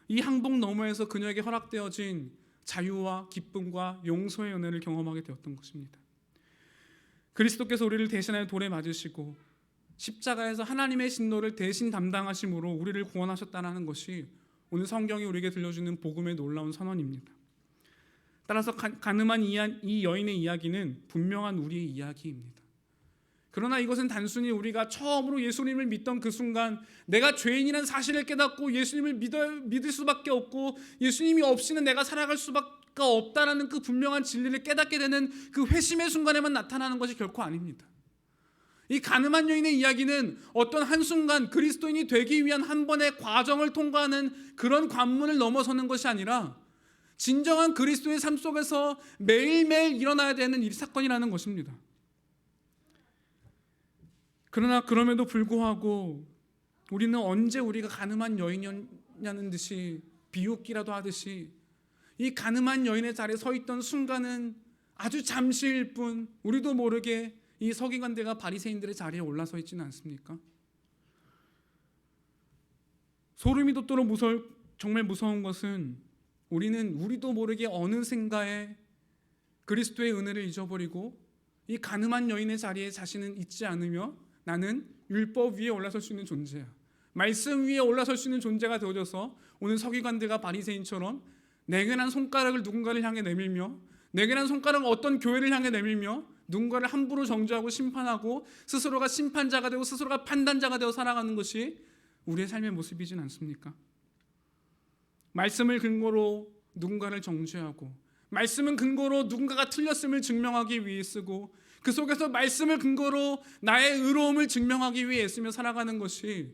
이 항복 너머에서 그녀에게 허락되어진 자유와 기쁨과 용서의 은혜를 경험하게 되었던 것입니다. 그리스도께서 우리를 대신하여 돌에 맞으시고 십자가에서 하나님의 진노를 대신 담당하심으로 우리를 구원하셨다는 것이 오늘 성경이 우리에게 들려주는 복음의 놀라운 선언입니다. 따라서 가늠한 이 여인의 이야기는 분명한 우리의 이야기입니다. 그러나 이것은 단순히 우리가 처음으로 예수님을 믿던 그 순간 내가 죄인이라는 사실을 깨닫고 예수님을 믿을 수밖에 없고 예수님이 없이는 내가 살아갈 수밖에 없다라는 그 분명한 진리를 깨닫게 되는 그 회심의 순간에만 나타나는 것이 결코 아닙니다. 이 가늠한 여인의 이야기는 어떤 한순간 그리스도인이 되기 위한 한 번의 과정을 통과하는 그런 관문을 넘어서는 것이 아니라 진정한 그리스도의 삶 속에서 매일매일 일어나야 되는 이 사건이라는 것입니다. 그러나 그럼에도 불구하고 우리는 언제 우리가 가늠한 여인이냐는 듯이 비웃기라도 하듯이 이 가늠한 여인의 자리에 서 있던 순간은 아주 잠시일 뿐 우리도 모르게 이 서기관들과 바리새인들의 자리에 올라서 있지는 않습니까? 소름이 돋도록 정말 무서운 것은 우리도 모르게 어느샌가에 그리스도의 은혜를 잊어버리고 이 가늠한 여인의 자리에 자신은 있지 않으며 나는 율법 위에 올라설 수 있는 존재야, 말씀 위에 올라설 수 있는 존재가 되어져서 오늘 서기관들과 바리새인처럼 내게난 손가락을 누군가를 향해 내밀며, 내게난 손가락을 어떤 교회를 향해 내밀며 누군가를 함부로 정죄하고 심판하고 스스로가 심판자가 되고 스스로가 판단자가 되어 살아가는 것이 우리의 삶의 모습이진 않습니까? 말씀을 근거로 누군가를 정죄하고, 말씀은 근거로 누군가가 틀렸음을 증명하기 위해 쓰고, 그 속에서 말씀을 근거로 나의 의로움을 증명하기 위해 애쓰며 살아가는 것이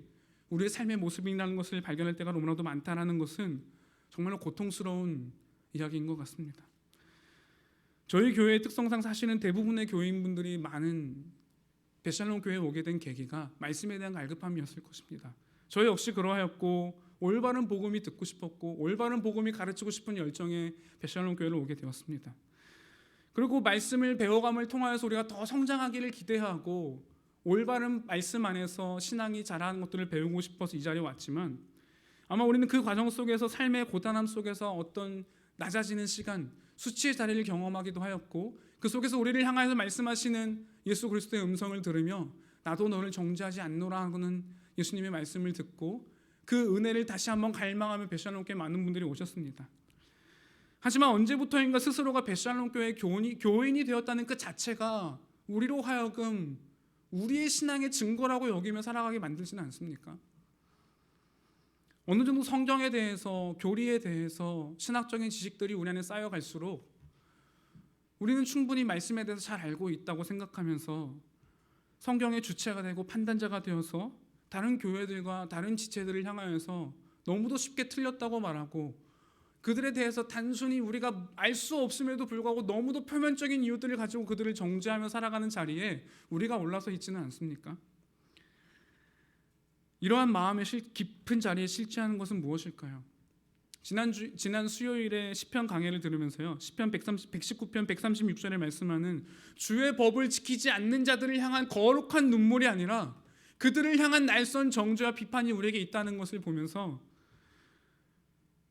우리의 삶의 모습이라는 것을 발견할 때가 너무나도 많다는 것은 정말로 고통스러운 이야기인 것 같습니다. 저희 교회의 특성상 사실은 대부분의 교인분들이 많은 베샬롬 교회에 오게 된 계기가 말씀에 대한 갈급함이었을 것입니다. 저 역시 그러하였고 올바른 복음이 듣고 싶었고 올바른 복음이 가르치고 싶은 열정에 베샬롬 교회를 오게 되었습니다. 그리고 말씀을 배워감을 통하여서 우리가 더 성장하기를 기대하고 올바른 말씀 안에서 신앙이 자라는 것들을 배우고 싶어서 이 자리에 왔지만 아마 우리는 그 과정 속에서 삶의 고단함 속에서 어떤 낮아지는 시간, 수치의 자리를 경험하기도 하였고 그 속에서 우리를 향하여서 말씀하시는 예수 그리스도의 음성을 들으며 나도 너를 정죄하지 않노라 하고는 예수님의 말씀을 듣고 그 은혜를 다시 한번 갈망하며 베샬롬 교회에 많은 분들이 오셨습니다. 하지만 언제부터인가 스스로가 베샬롬 교회의 교인이 되었다는 그 자체가 우리로 하여금 우리의 신앙의 증거라고 여기며 살아가게 만들지는 않습니까? 어느 정도 성경에 대해서, 교리에 대해서 신학적인 지식들이 우리 안에 쌓여갈수록 우리는 충분히 말씀에 대해서 잘 알고 있다고 생각하면서 성경의 주체가 되고 판단자가 되어서 다른 교회들과 다른 지체들을 향하여서 너무도 쉽게 틀렸다고 말하고 그들에 대해서 단순히 우리가 알 수 없음에도 불구하고 너무도 표면적인 이유들을 가지고 그들을 정죄하며 살아가는 자리에 우리가 올라서 있지는 않습니까? 이러한 마음의 깊은 자리에 실체하는 것은 무엇일까요? 지난 수요일에 시편 강해를 들으면서요, 시편 119편 136절에 말씀하는 주의 법을 지키지 않는 자들을 향한 거룩한 눈물이 아니라 그들을 향한 날선 정죄와 비판이 우리에게 있다는 것을 보면서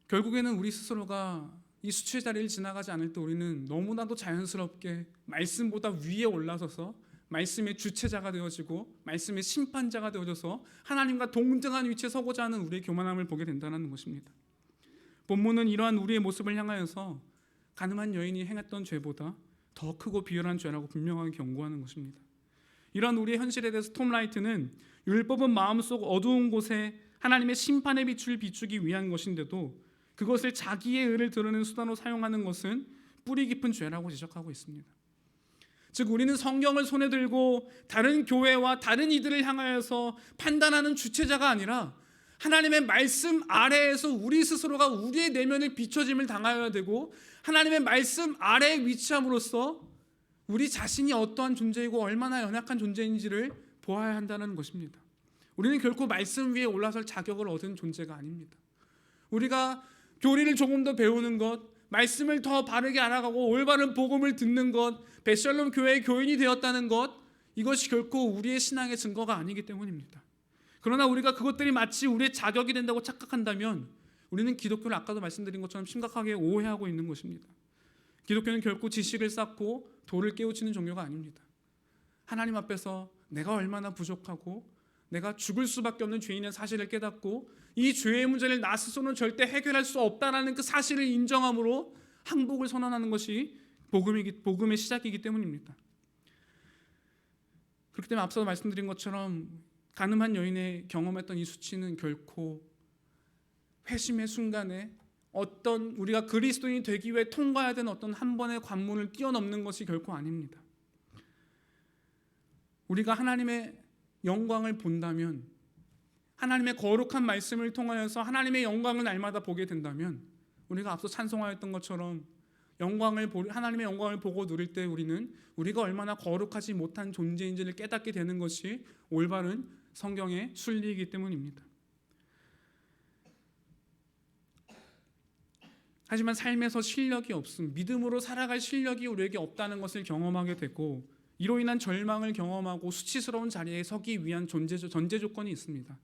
결국에는 우리 스스로가 이 수치의 자리를 지나가지 않을 때 우리는 너무나도 자연스럽게 말씀보다 위에 올라서서 말씀의 주체자가 되어지고 말씀의 심판자가 되어져서 하나님과 동등한 위치에 서고자 하는 우리의 교만함을 보게 된다는 것입니다. 본문은 이러한 우리의 모습을 향하여서 가늠한 여인이 행했던 죄보다 더 크고 비열한 죄라고 분명하게 경고하는 것입니다. 이러한 우리의 현실에 대해서 톰 라이트는 율법은 마음속 어두운 곳에 하나님의 심판의 빛을 비추기 위한 것인데도 그것을 자기의 의를 드러내는 수단으로 사용하는 것은 뿌리 깊은 죄라고 지적하고 있습니다. 즉 우리는 성경을 손에 들고 다른 교회와 다른 이들을 향하여서 판단하는 주체자가 아니라 하나님의 말씀 아래에서 우리 스스로가 우리의 내면을 비춰짐을 당하여야 되고 하나님의 말씀 아래에 위치함으로써 우리 자신이 어떠한 존재이고 얼마나 연약한 존재인지를 보아야 한다는 것입니다. 우리는 결코 말씀 위에 올라설 자격을 얻은 존재가 아닙니다. 우리가 교리를 조금 더 배우는 것, 말씀을 더 바르게 알아가고 올바른 복음을 듣는 것, 베샬롬 교회의 교인이 되었다는 것, 이것이 결코 우리의 신앙의 증거가 아니기 때문입니다. 그러나 우리가 그것들이 마치 우리의 자격이 된다고 착각한다면 우리는 기독교를 아까도 말씀드린 것처럼 심각하게 오해하고 있는 것입니다. 기독교는 결코 지식을 쌓고 도를 깨우치는 종교가 아닙니다. 하나님 앞에서 내가 얼마나 부족하고 내가 죽을 수밖에 없는 죄인의 사실을 깨닫고 이 죄의 문제를 나 스스로는 절대 해결할 수 없다는 그 사실을 인정함으로 항복을 선언하는 것이 복음의 시작이기 때문입니다. 그렇기 때문에 앞서 말씀드린 것처럼 가늠한 여인의 경험했던 이 수치는 결코 회심의 순간에 어떤 우리가 그리스도인이 되기 위해 통과해야 되는 어떤 한 번의 관문을 뛰어넘는 것이 결코 아닙니다. 우리가 하나님의 영광을 본다면, 하나님의 거룩한 말씀을 통하여서 하나님의 영광을 날마다 보게 된다면 우리가 앞서 찬송하였던 것처럼 하나님의 영광을 보고 누릴 때 우리는 우리가 얼마나 거룩하지 못한 존재인지를 깨닫게 되는 것이 올바른 성경의 순리이기 때문입니다. 하지만 삶에서 실력이 없음, 믿음으로 살아갈 실력이 우리에게 없다는 것을 경험하게 되고 이로 인한 절망을 경험하고 수치스러운 자리에 서기 위한 전제 조건이 있습니다.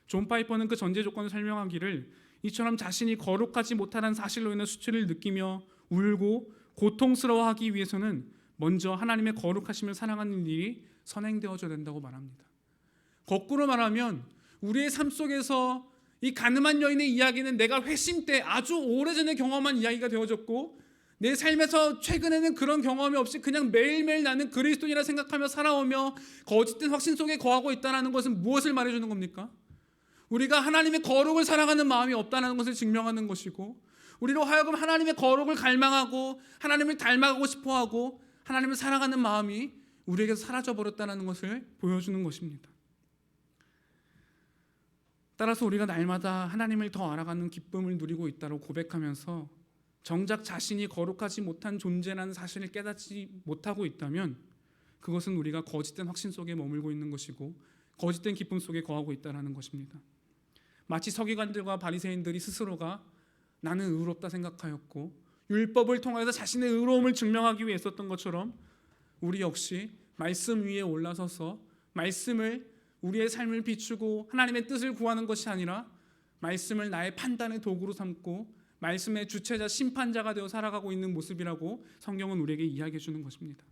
존 파이퍼는 그 전제 조건을 설명하기를 이처럼 자신이 거룩하지 못하는 사실로 인해 수치를 느끼며 울고 고통스러워하기 위해서는 먼저 하나님의 거룩하심을 사랑하는 일이 선행되어져야 된다고 말합니다. 거꾸로 말하면 우리의 삶 속에서 이 가늠한 여인의 이야기는 내가 회심 때 아주 오래전에 경험한 이야기가 되어졌고 내 삶에서 최근에는 그런 경험이 없이 그냥 매일매일 나는 그리스도인이라 생각하며 살아오며 거짓된 확신 속에 거하고 있다는 것은 무엇을 말해주는 겁니까? 우리가 하나님의 거룩을 사랑하는 마음이 없다는 것을 증명하는 것이고 우리로 하여금 하나님의 거룩을 갈망하고 하나님을 닮아가고 싶어하고 하나님을 사랑하는 마음이 우리에게서 사라져버렸다는 것을 보여주는 것입니다. 따라서 우리가 날마다 하나님을 더 알아가는 기쁨을 누리고 있다고 고백하면서 정작 자신이 거룩하지 못한 존재라는 사실을 깨닫지 못하고 있다면 그것은 우리가 거짓된 확신 속에 머물고 있는 것이고 거짓된 기쁨 속에 거하고 있다는 것입니다. 마치 서기관들과 바리새인들이 스스로가 나는 의롭다 생각하였고 율법을 통해서 자신의 의로움을 증명하기 위해 했었던 것처럼 우리 역시 말씀 위에 올라서서 말씀을 우리의 삶을 비추고 하나님의 뜻을 구하는 것이 아니라 말씀을 나의 판단의 도구로 삼고 말씀의 주체자 심판자가 되어 살아가고 있는 모습이라고 성경은 우리에게 이야기해 주는 것입니다.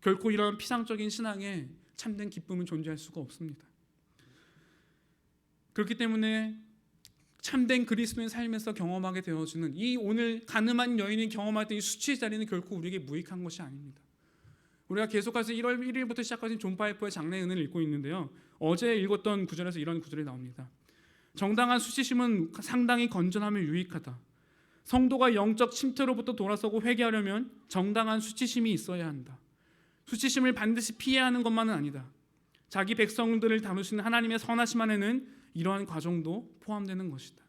결코 이런 피상적인 신앙에 참된 기쁨은 존재할 수가 없습니다. 그렇기 때문에 참된 그리스도인 삶에서 경험하게 되어지는 이 오늘 가늠한 여인이 경험했던 이 수치의 자리는 결코 우리에게 무익한 것이 아닙니다. 우리가 계속해서 1월 1일부터 시작하신 존 파이퍼의 장래의 은혜를 읽고 있는데요. 어제 읽었던 구절에서 이런 구절이 나옵니다. 정당한 수치심은 상당히 건전하며 유익하다. 성도가 영적 침투로부터 돌아서고 회개하려면 정당한 수치심이 있어야 한다. 수치심을 반드시 피해야 하는 것만은 아니다. 자기 백성들을 다루시는 하나님의 선하심 안에는 이러한 과정도 포함되는 것이다.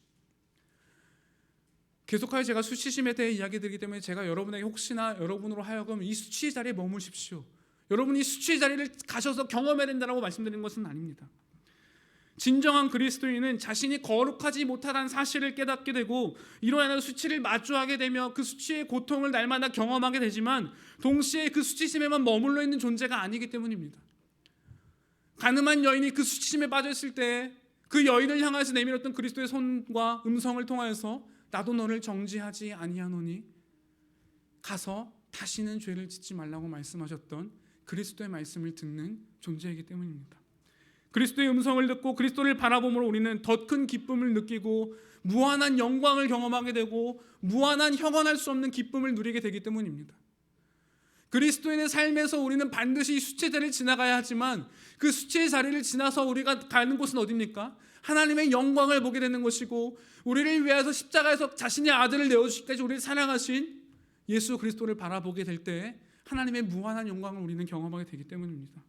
계속하여 제가 수치심에 대해 이야기 드리기 때문에 제가 여러분에게 혹시나 여러분으로 하여금 이 수치의 자리에 머무십시오, 여러분이 수치의 자리를 가셔서 경험해야 된다고 말씀드리는 것은 아닙니다. 진정한 그리스도인은 자신이 거룩하지 못하다는 사실을 깨닫게 되고 이로 인한 수치를 마주하게 되며 그 수치의 고통을 날마다 경험하게 되지만 동시에 그 수치심에만 머물러 있는 존재가 아니기 때문입니다. 가늠한 여인이 그 수치심에 빠져 있을 때 그 여인을 향해서 내밀었던 그리스도의 손과 음성을 통하여서 나도 너를 정죄하지 아니하노니 가서 다시는 죄를 짓지 말라고 말씀하셨던 그리스도의 말씀을 듣는 존재이기 때문입니다. 그리스도의 음성을 듣고 그리스도를 바라봄으로 우리는 더 큰 기쁨을 느끼고 무한한 영광을 경험하게 되고 무한한 형언할 수 없는 기쁨을 누리게 되기 때문입니다. 그리스도인의 삶에서 우리는 반드시 수치의 자리를 지나가야 하지만 그 수치의 자리를 지나서 우리가 가는 곳은 어디입니까? 하나님의 영광을 보게 되는 것이고 우리를 위해서 십자가에서 자신의 아들을 내어주시기까지 우리를 사랑하신 예수 그리스도를 바라보게 될 때 하나님의 무한한 영광을 우리는 경험하게 되기 때문입니다.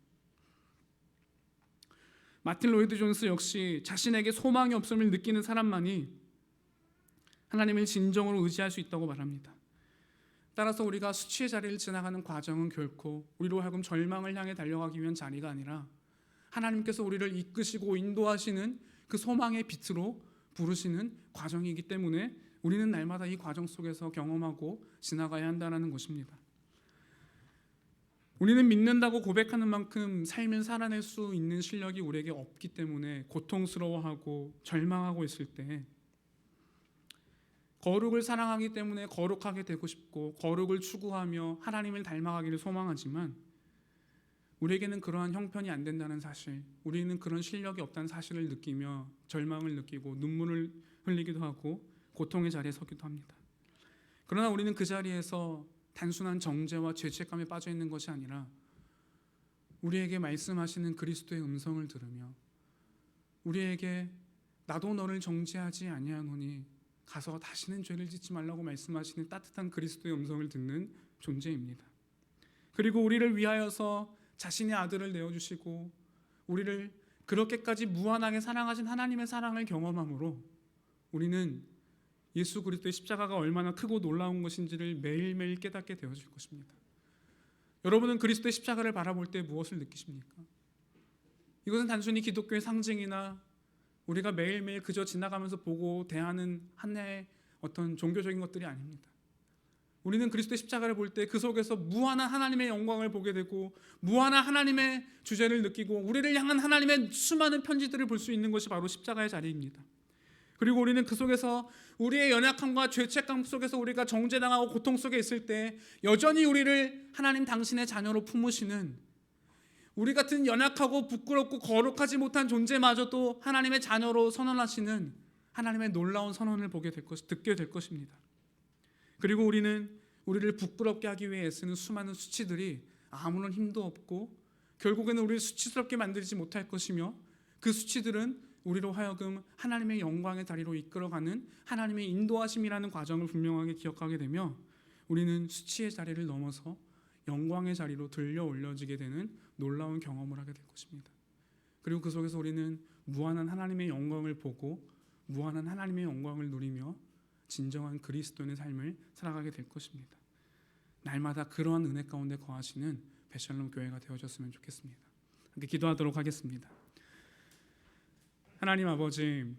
마틴 로이드 존스 역시 자신에게 소망이 없음을 느끼는 사람만이 하나님을 진정으로 의지할 수 있다고 말합니다. 따라서 우리가 수치의 자리를 지나가는 과정은 결코 우리로 하여금 절망을 향해 달려가기 위한 자리가 아니라 하나님께서 우리를 이끄시고 인도하시는 그 소망의 빛으로 부르시는 과정이기 때문에 우리는 날마다 이 과정 속에서 경험하고 지나가야 한다는 것입니다. 우리는 믿는다고 고백하는 만큼 삶을 살아낼 수 있는 실력이 우리에게 없기 때문에 고통스러워하고 절망하고 있을 때 거룩을 사랑하기 때문에 거룩하게 되고 싶고 거룩을 추구하며 하나님을 닮아가기를 소망하지만 우리에게는 그러한 형편이 안 된다는 사실, 우리는 그런 실력이 없다는 사실을 느끼며 절망을 느끼고 눈물을 흘리기도 하고 고통의 자리에 서기도 합니다. 그러나 우리는 그 자리에서 단순한 정죄와 죄책감에 빠져 있는 것이 아니라 우리에게 말씀하시는 그리스도의 음성을 들으며 우리에게 나도 너를 정죄하지 아니하노니 가서 다시는 죄를 짓지 말라고 말씀하시는 따뜻한 그리스도의 음성을 듣는 존재입니다. 그리고 우리를 위하여서 자신의 아들을 내어주시고 우리를 그렇게까지 무한하게 사랑하신 하나님의 사랑을 경험함으로 우리는 예수 그리스도의 십자가가 얼마나 크고 놀라운 것인지를 매일매일 깨닫게 되어질 것입니다. 여러분은 그리스도의 십자가를 바라볼 때 무엇을 느끼십니까? 이것은 단순히 기독교의 상징이나 우리가 매일매일 그저 지나가면서 보고 대하는 하나의 어떤 종교적인 것들이 아닙니다. 우리는 그리스도의 십자가를 볼 때 그 속에서 무한한 하나님의 영광을 보게 되고 무한한 하나님의 주제를 느끼고 우리를 향한 하나님의 수많은 편지들을 볼 수 있는 것이 바로 십자가의 자리입니다. 그리고 우리는 그 속에서 우리의 연약함과 죄책감 속에서 우리가 정죄당하고 고통 속에 있을 때 여전히 우리를 하나님 당신의 자녀로 품으시는 우리 같은 연약하고 부끄럽고 거룩하지 못한 존재마저도 하나님의 자녀로 선언하시는 하나님의 놀라운 선언을 듣게 될 것입니다. 그리고 우리는 우리를 부끄럽게 하기 위해 애쓰는 수많은 수치들이 아무런 힘도 없고 결국에는 우리를 수치스럽게 만들지 못할 것이며 그 수치들은 우리로 하여금 하나님의 영광의 자리로 이끌어가는 하나님의 인도하심이라는 과정을 분명하게 기억하게 되며 우리는 수치의 자리를 넘어서 영광의 자리로 들려 올려지게 되는 놀라운 경험을 하게 될 것입니다. 그리고 그 속에서 우리는 무한한 하나님의 영광을 보고 무한한 하나님의 영광을 누리며 진정한 그리스도인의 삶을 살아가게 될 것입니다. 날마다 그러한 은혜 가운데 거하시는 베샬롬 교회가 되어졌으면 좋겠습니다. 함께 기도하도록 하겠습니다. 하나님 아버지,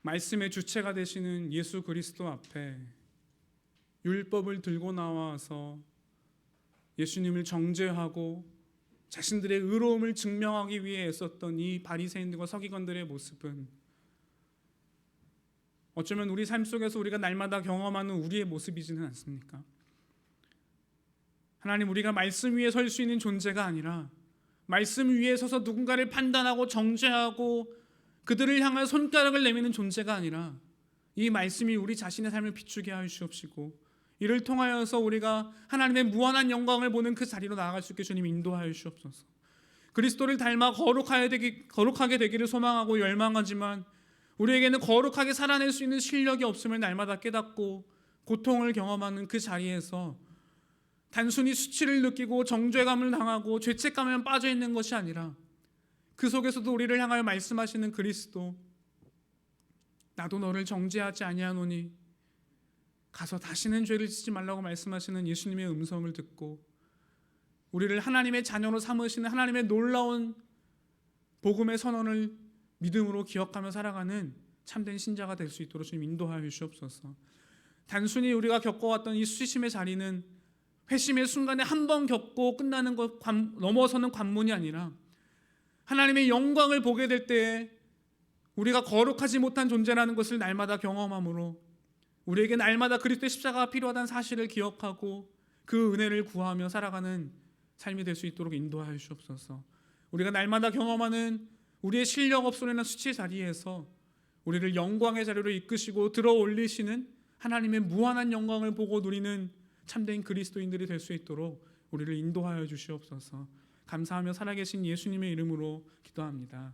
말씀의 주체가 되시는 예수 그리스도 앞에 율법을 들고 나와서 예수님을 정죄하고 자신들의 의로움을 증명하기 위해 애썼던 이 바리새인들과 서기관들의 모습은 어쩌면 우리 삶 속에서 우리가 날마다 경험하는 우리의 모습이지는 않습니까? 하나님, 우리가 말씀 위에 설 수 있는 존재가 아니라 말씀 위에 서서 누군가를 판단하고 정죄하고 그들을 향하여 손가락을 내미는 존재가 아니라 이 말씀이 우리 자신의 삶을 비추게 하여 주옵시고 이를 통하여서 우리가 하나님의 무한한 영광을 보는 그 자리로 나아갈 수 있게 주님 인도하여 주옵소서. 그리스도를 닮아 거룩하게 되기를 소망하고 열망하지만 우리에게는 거룩하게 살아낼 수 있는 실력이 없음을 날마다 깨닫고 고통을 경험하는 그 자리에서 단순히 수치를 느끼고 정죄감을 당하고 죄책감에 빠져 있는 것이 아니라 그 속에서도 우리를 향하여 말씀하시는 그리스도, 나도 너를 정죄하지 아니하노니 가서 다시는 죄를 짓지 말라고 말씀하시는 예수님의 음성을 듣고 우리를 하나님의 자녀로 삼으시는 하나님의 놀라운 복음의 선언을 믿음으로 기억하며 살아가는 참된 신자가 될 수 있도록 주님 인도하여 주옵소서. 단순히 우리가 겪어왔던 이 수치심의 자리는 회심의 순간에 한 번 겪고 끝나는 것 넘어서는 관문이 아니라 하나님의 영광을 보게 될 때에 우리가 거룩하지 못한 존재라는 것을 날마다 경험함으로 우리에게 날마다 그리스도의 십자가가 필요하다는 사실을 기억하고 그 은혜를 구하며 살아가는 삶이 될 수 있도록 인도하여 주옵소서. 우리가 날마다 경험하는 우리의 실력 없소리나 수치 자리에서 우리를 영광의 자리로 이끄시고 들어 올리시는 하나님의 무한한 영광을 보고 누리는 참된 그리스도인들이 될 수 있도록 우리를 인도하여 주시옵소서. 감사하며 살아계신 예수님의 이름으로 기도합니다.